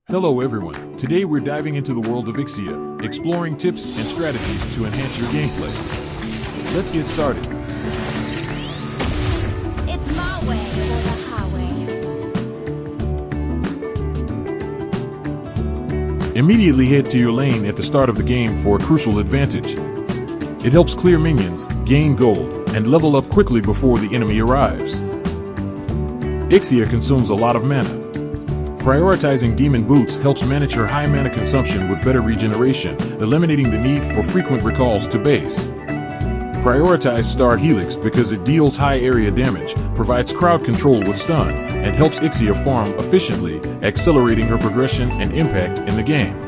Hello everyone, today we're diving into the world of Ixia, exploring tips and strategies to enhance your gameplay. Let's get started. It's my way or the highway. Immediately head to your lane at the start of the game for a crucial advantage. It helps clear minions, gain gold, and level up quickly before the enemy arrives. Ixia consumes a lot of mana. Prioritizing Demon Boots helps manage her high mana consumption with better regeneration, eliminating the need for frequent recalls to base. Prioritize Star Helix because it deals high area damage, provides crowd control with stun, and helps Ixia farm efficiently, accelerating her progression and impact in the game.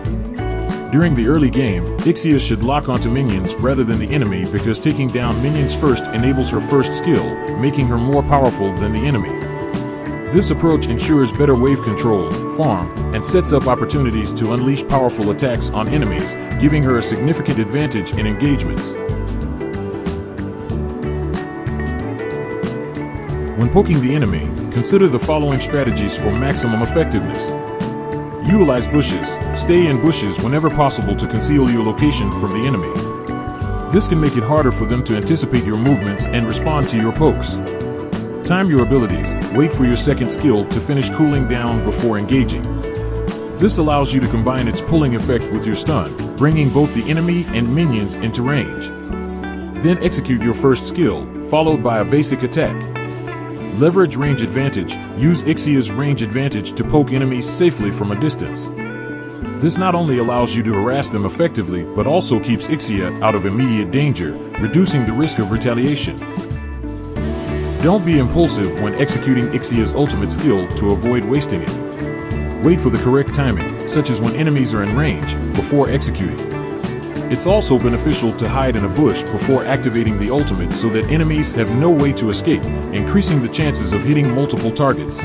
During the early game, Ixia should lock onto minions rather than the enemy because taking down minions first enables her first skill, making her more powerful than the enemy. This approach ensures better wave control, farm, and sets up opportunities to unleash powerful attacks on enemies, giving her a significant advantage in engagements. When poking the enemy, consider the following strategies for maximum effectiveness. Utilize bushes. Stay in bushes whenever possible to conceal your location from the enemy. This can make it harder for them to anticipate your movements and respond to your pokes. Time your abilities. Wait for your second skill to finish cooling down before engaging. This allows you to combine its pulling effect with your stun, bringing both the enemy and minions into range. Then execute your first skill, followed by a basic attack. Leverage range advantage. Use Ixia's range advantage to poke enemies safely from a distance. This not only allows you to harass them effectively, but also keeps Ixia out of immediate danger, reducing the risk of retaliation. Don't be impulsive when executing Ixia's ultimate skill to avoid wasting it. Wait for the correct timing, such as when enemies are in range, before executing. It's also beneficial to hide in a bush before activating the ultimate so that enemies have no way to escape, increasing the chances of hitting multiple targets.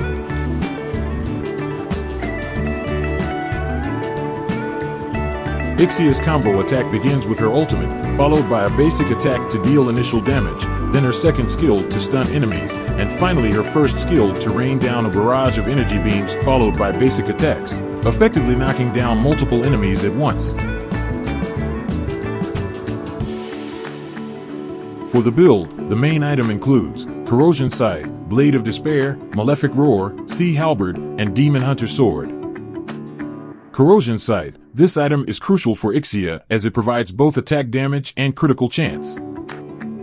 Ixia's combo attack begins with her ultimate, followed by a basic attack to deal initial damage, then her second skill to stun enemies, and finally her first skill to rain down a barrage of energy beams followed by basic attacks, effectively knocking down multiple enemies at once. For the build, the main item includes Corrosion Scythe, Blade of Despair, Malefic Roar, Sea Halberd, and Demon Hunter Sword. Corrosion Scythe. This item is crucial for Ixia as it provides both attack damage and critical chance.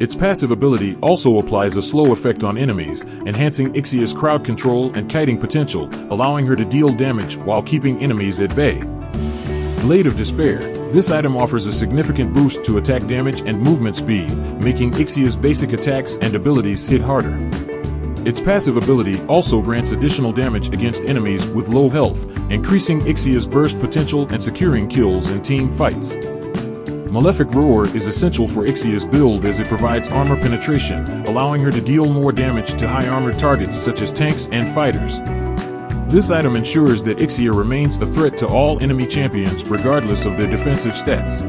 Its passive ability also applies a slow effect on enemies, enhancing Ixia's crowd control and kiting potential, allowing her to deal damage while keeping enemies at bay. Blade of Despair. This item offers a significant boost to attack damage and movement speed, making Ixia's basic attacks and abilities hit harder. Its passive ability also grants additional damage against enemies with low health, increasing Ixia's burst potential and securing kills in team fights. Malefic Roar is essential for Ixia's build as it provides armor penetration, allowing her to deal more damage to high-armored targets such as tanks and fighters. This item ensures that Ixia remains a threat to all enemy champions regardless of their defensive stats.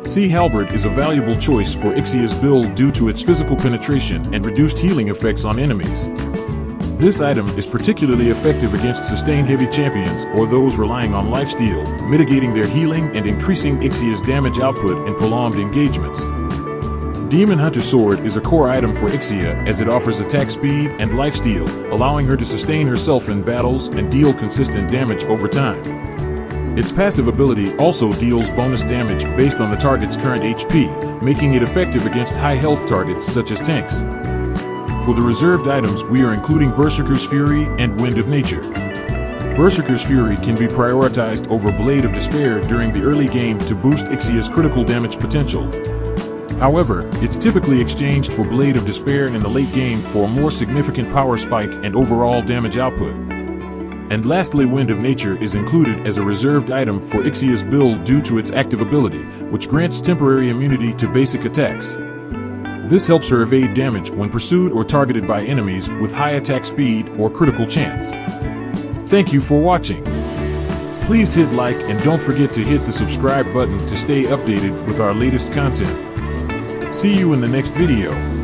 Sea Halberd is a valuable choice for Ixia's build due to its physical penetration and reduced healing effects on enemies. This item is particularly effective against sustained heavy champions or those relying on lifesteal, mitigating their healing and increasing Ixia's damage output in prolonged engagements. Demon Hunter Sword is a core item for Ixia as it offers attack speed and lifesteal, allowing her to sustain herself in battles and deal consistent damage over time. Its passive ability also deals bonus damage based on the target's current HP, making it effective against high health targets such as tanks. For the reserved items, we are including Berserker's Fury and Wind of Nature. Berserker's Fury can be prioritized over Blade of Despair during the early game to boost Ixia's critical damage potential. However, it's typically exchanged for Blade of Despair in the late game for a more significant power spike and overall damage output. And lastly, Wind of Nature is included as a reserved item for Ixia's build due to its active ability, which grants temporary immunity to basic attacks. This helps her evade damage when pursued or targeted by enemies with high attack speed or critical chance. Thank you for watching. Please hit like and don't forget to hit the subscribe button to stay updated with our latest content. See you in the next video.